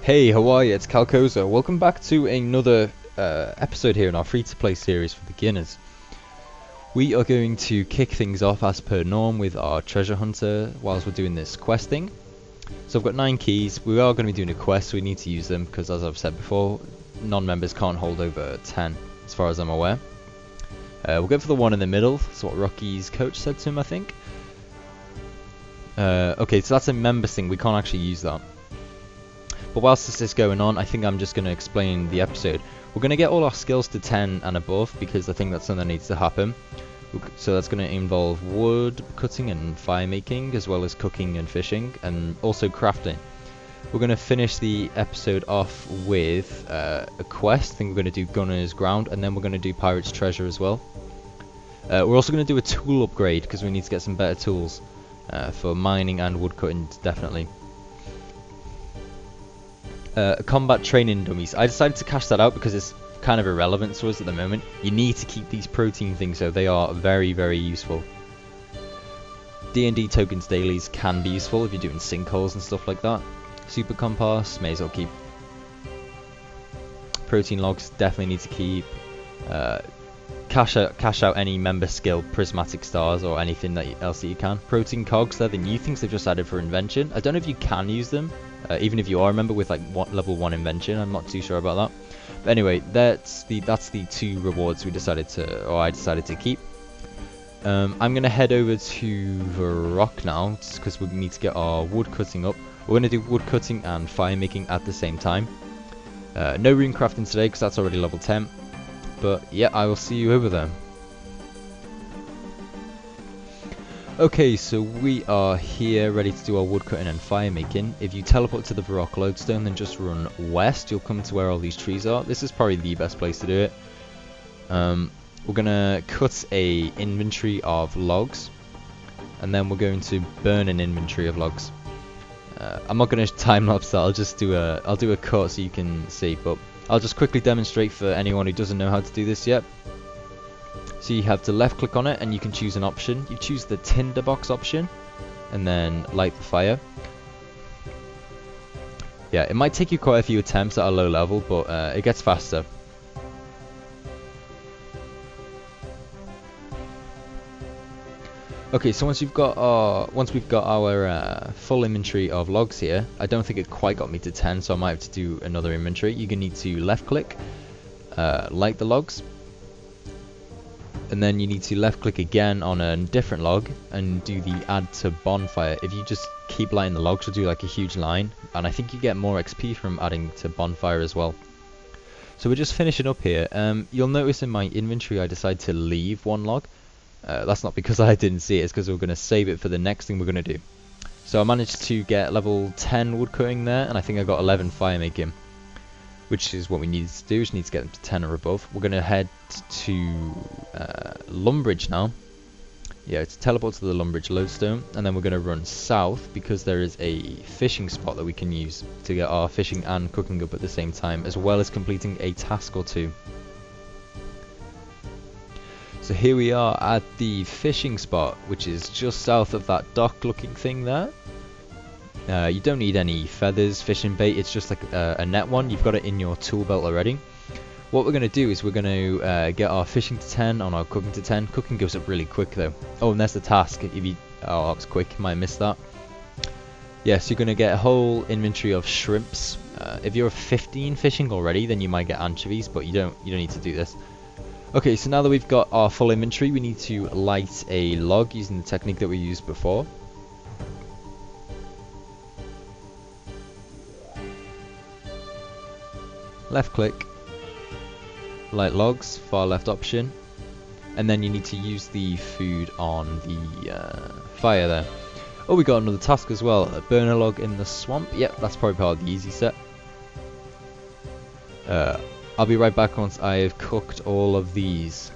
Hey, how are you? It's Calcosa. Welcome back to another episode here in our free-to-play series for beginners. We are going to kick things off as per norm with our treasure hunter whilst we're doing this questing. So I've got 9 keys. We are going to be doing a quest, so we need to use them because, as I've said before, non-members can't hold over 10 as far as I'm aware. We'll go for the one in the middle. That's what Rocky's coach said to him, I think. Okay, so that's a members thing. We can't actually use that. But whilst this is going on, I think I'm just going to explain the episode. We're going to get all our skills to 10 and above because I think that's something that needs to happen. So that's going to involve wood cutting and fire making, as well as cooking and fishing, and also crafting. We're going to finish the episode off with a quest. I think we're going to do Gunner's Ground, and then we're going to do Pirate's Treasure as well. We're also going to do a tool upgrade because we need to get some better tools for mining and wood cutting, definitely. Combat training dummies. I decided to cash that out because it's kind of irrelevant to us at the moment. You need to keep these protein things, so they are very, very useful. D&D tokens dailies can be useful if you're doing sinkholes and stuff like that. Super compass, may as well keep. Protein logs, definitely need to keep. Cash out any member skill, prismatic stars, or anything else that you can. Protein cogs, they're the new things they've just added for invention. I don't know if you can use them. Even if you are a member with like level 1 invention, I'm not too sure about that. But anyway, that's the 2 rewards we decided to, or I decided to keep. I'm gonna head over to the rock now, just because we need to get our wood cutting up. We're gonna do wood cutting and fire making at the same time. No rune crafting today because that's already level 10. But yeah, I will see you over there. Okay, so we are here ready to do our wood cutting and fire making. If you teleport to the Varrock lodestone, then just run west. You'll come to where all these trees are. This is probably the best place to do it. We're gonna cut a inventory of logs, and then we're going to burn an inventory of logs. I'm not gonna time lapse that. I'll do a cut so you can see, but I'll just quickly demonstrate for anyone who doesn't know how to do this yet. So you have to left click on it and you can choose an option. You choose the tinderbox option and then light the fire. Yeah, it might take you quite a few attempts at a low level, but it gets faster. Okay, so once we've got our full inventory of logs here, I don't think it quite got me to 10, so I might have to do another inventory. You're gonna need to left click, light the logs. And then you need to left click again on a different log and do the add to bonfire. If you just keep lighting the logs, you'll do like a huge line, and I think you get more XP from adding to bonfire as well. So we're just finishing up here. You'll notice in my inventory I decided to leave 1 log. That's not because I didn't see it, it's because we're going to save it for the next thing we're going to do. So I managed to get level 10 wood cutting there, and I think I got 11 fire making, which is what we needed to do. We just need to get them to 10 or above. We're going to head to Longbridge now. Yeah, it's teleport to the Longbridge lodestone, and then we're going to run south because there is a fishing spot that we can use to get our fishing and cooking up at the same time, as well as completing a task or 2. So here we are at the fishing spot, which is just south of that dock looking thing there. You don't need any feathers, fishing bait, it's just like a net one. You've got it in your tool belt already. What we're going to do is we're going to get our fishing to 10 on our cooking to 10. Cooking goes up really quick though. Oh, and there's the task. Oh, that was quick, might have missed that. Yeah, so you're going to get a whole inventory of shrimps. If you're 15 fishing already, then you might get anchovies, but you don't need to do this. Okay, so now that we've got our full inventory, we need to light a log using the technique that we used before. Left click, light logs, far left option, and then you need to use the food on the fire there. Oh, we got another task as well, burn a log in the swamp. Yep, that's probably part of the easy set. I'll be right back once I have cooked all of these.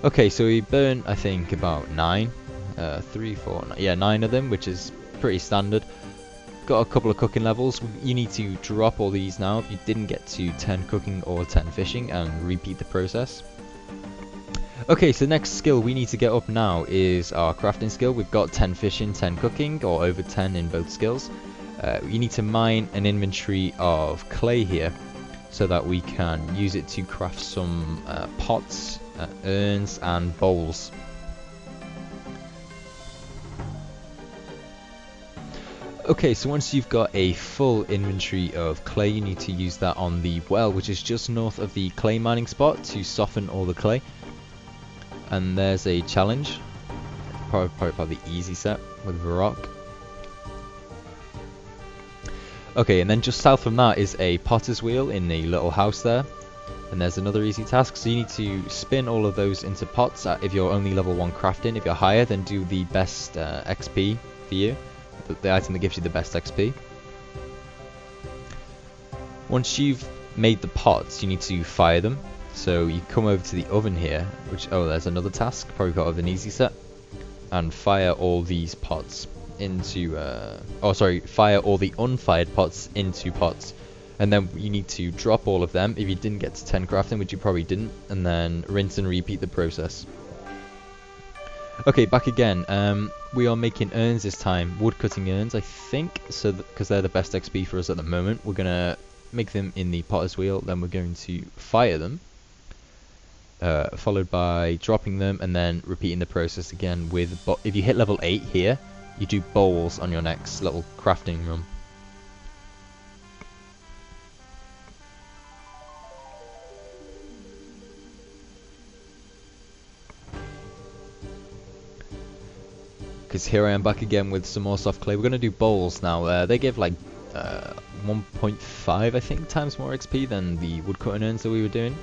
Okay, so we burn, I think, about 9. 3, 4, 9, yeah, 9 of them, which is pretty standard. Got a couple of cooking levels. You need to drop all these now if you didn't get to 10 cooking or 10 fishing, and repeat the process. Okay, so the next skill we need to get up now is our crafting skill. We've got 10 fishing, 10 cooking, or over 10 in both skills. You need to mine an inventory of clay here so that we can use it to craft some pots, urns and bowls. Okay, so once you've got a full inventory of clay, you need to use that on the well, which is just north of the clay mining spot, to soften all the clay. And there's a challenge, probably the easy set with rock. Okay, and then just south from that is a potter's wheel in a little house there. And there's another easy task, so you need to spin all of those into pots if you're only level 1 crafting. If you're higher, then do the best XP for you. The item that gives you the best XP. Once you've made the pots, you need to fire them. So you come over to the oven here, which, oh, there's another task, probably got of an easy set, and fire all these pots into, fire all the unfired pots into pots. And then you need to drop all of them if you didn't get to 10 crafting, which you probably didn't, and then rinse and repeat the process. Okay, back again. We are making urns this time, wood cutting urns, I think, so because they're the best XP for us at the moment. We're gonna make them in the potter's wheel, then we're going to fire them, followed by dropping them and then repeating the process again with. If you hit level 8 here, you do bowls on your next little crafting run. Because here I am back again with some more soft clay. We're going to do bowls now. They give like 1.5 I think times more XP than the woodcutting urns that we were doing.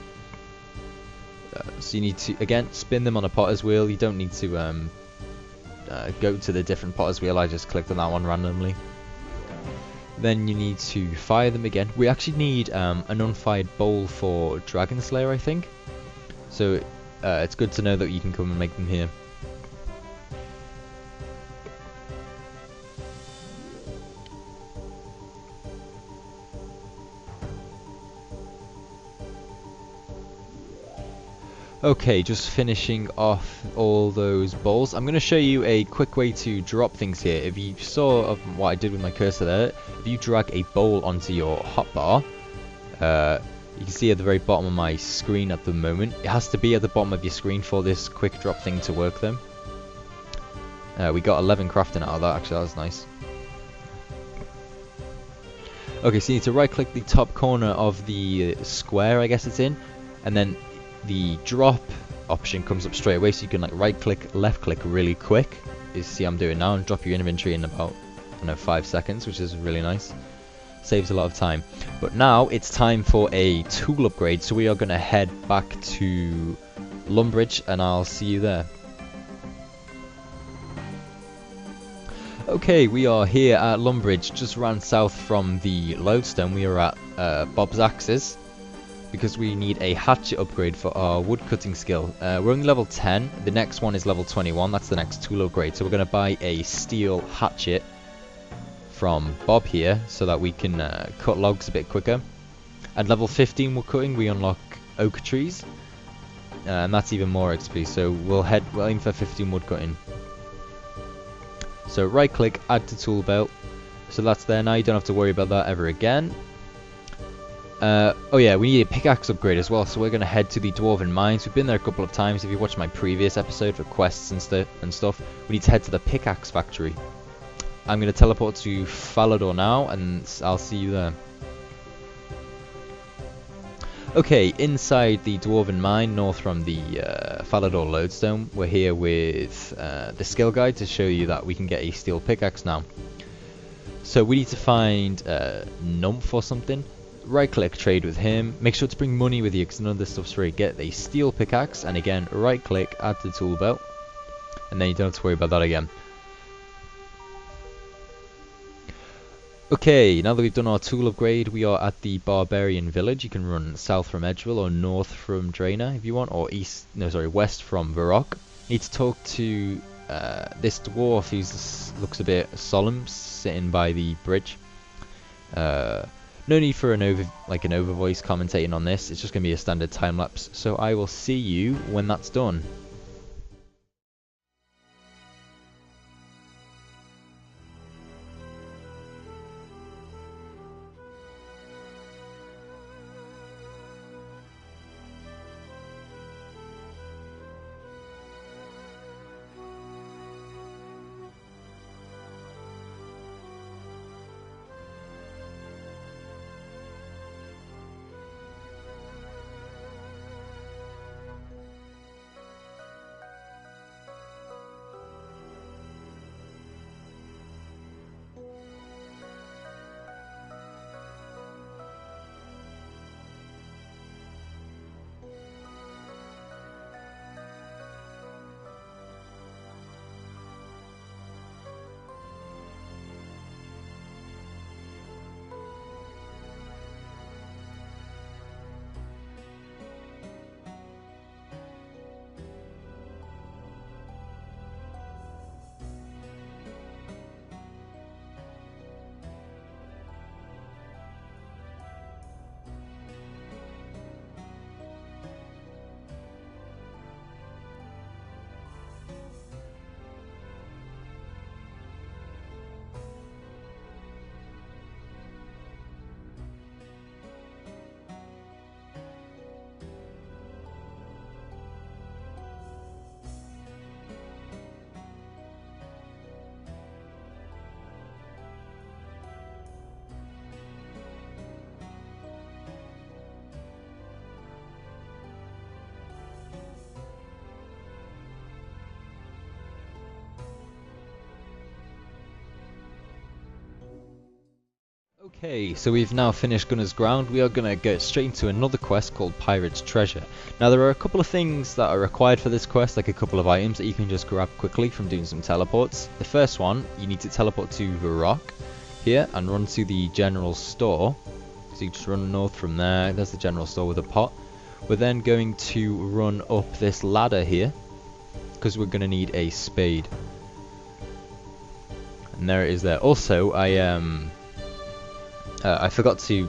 So you need to, again, spin them on a potter's wheel. You don't need to go to the different potter's wheel. I just clicked on that one randomly. Then you need to fire them again. We actually need an unfired bowl for Dragon Slayer, I think. So it's good to know that you can come and make them here. Okay, just finishing off all those bowls. I'm going to show you a quick way to drop things here. If you saw what I did with my cursor there, if you drag a bowl onto your hotbar, you can see at the very bottom of my screen at the moment, it has to be at the bottom of your screen for this quick drop thing to work though. We got 11 crafting out of that, actually, that was nice. Okay, so you need to right click the top corner of the square, I guess it's in, and then the drop option comes up straight away, so you can like right click, left click really quick. You see I'm doing now, and drop your inventory in about, I don't know, 5 seconds, which is really nice. Saves a lot of time. But now it's time for a tool upgrade, so we are going to head back to Longbridge, and I'll see you there. Okay, we are here at Longbridge, just around south from the lodestone. We are at Bob's Axes, because we need a hatchet upgrade for our wood cutting skill. We're only level 10, the next one is level 21, that's the next tool upgrade. So we're going to buy a steel hatchet from Bob here, so that we can cut logs a bit quicker. At level 15 wood cutting, we unlock oak trees, and that's even more XP, so we'll aim for 15 wood cutting. So right click, add to tool belt, so that's there now, you don't have to worry about that ever again. Oh yeah, we need a pickaxe upgrade as well, so we're going to head to the Dwarven Mines. We've been there a couple of times. If you watched my previous episode for quests and stuff, we need to head to the Pickaxe factory. I'm going to teleport to Falador now, and I'll see you there. Okay, inside the Dwarven Mine, north from the Falador Lodestone, we're here with the skill guide to show you that we can get a steel pickaxe now. So we need to find Numph or something. Right click, trade with him. Make sure to bring money with you because none of this stuff's free. Get a steel pickaxe, and again, right click, add to tool belt, and then you don't have to worry about that again. Okay, now that we've done our tool upgrade, we are at the Barbarian Village. You can run south from Edgeville or north from Draenor if you want, or west from Varrock. You need to talk to this dwarf who looks a bit solemn, sitting by the bridge. No need for an over voice commentating on this. It's just going to be a standard time lapse. So I will see you when that's done. Okay, so we've now finished Gunner's Ground. We are going to get straight into another quest called Pirate's Treasure. Now there are a couple of things that are required for this quest, like a couple of items that you can just grab quickly from doing some teleports. The first one, you need to teleport to the rock here and run to the general store. So you just run north from there, there's the general store with a pot. We're then going to run up this ladder here, because we're going to need a spade. And there it is there. Also, I forgot to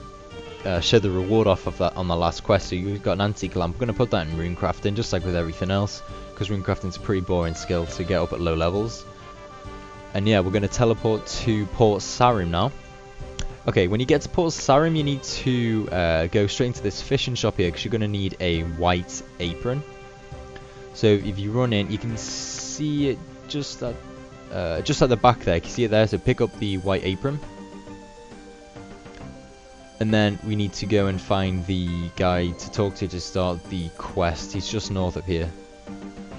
show the reward off of that on the last quest, so you've got an antique lamp. I'm going to put that in runecrafting, just like with everything else, because runecrafting's a pretty boring skill to get up at low levels. And yeah, we're going to teleport to Port Sarim now. Okay, when you get to Port Sarim, you need to go straight into this fishing shop here, because you're going to need a white apron. So if you run in, you can see it just at the back there. You can see it there, so pick up the white apron. And then we need to go and find the guy to talk to start the quest. He's just north of here.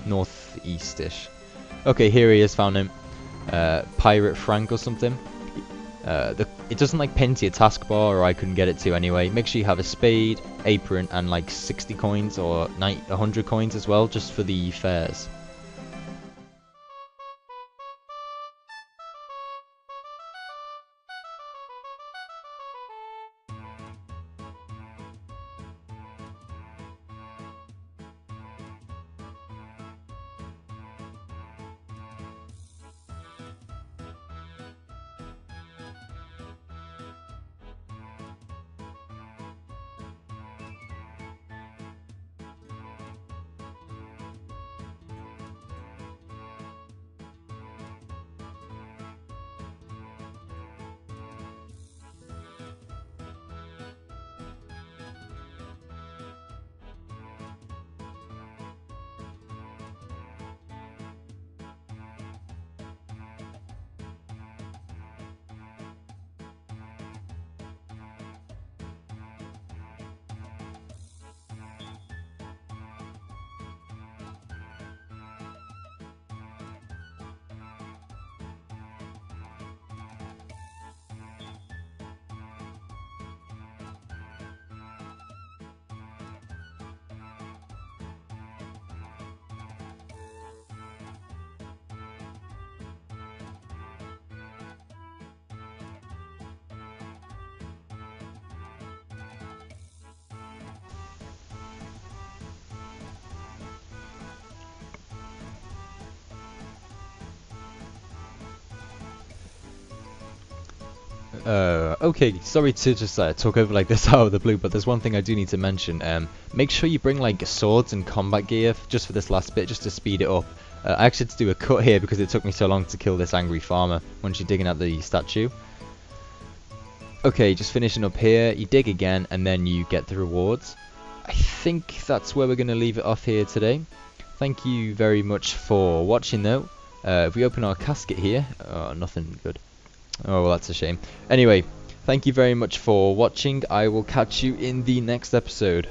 Northeast-ish. Okay, here he is, found him. Pirate Frank or something. It doesn't like pin to your taskbar, or I couldn't get it to anyway. Make sure you have a spade, apron, and like 60 coins or 100 coins as well, just for the fares. Okay, sorry to just talk over like this out of the blue, but there's one thing I do need to mention. Make sure you bring like swords and combat gear just for this last bit, just to speed it up. I actually had to do a cut here because it took me so long to kill this angry farmer when she's digging at the statue. Okay, just finishing up here, you dig again and then you get the rewards. I think that's where we're going to leave it off here today. Thank you very much for watching though. If we open our casket here, oh, nothing good. Oh, well, that's a shame. Anyway, thank you very much for watching. I will catch you in the next episode.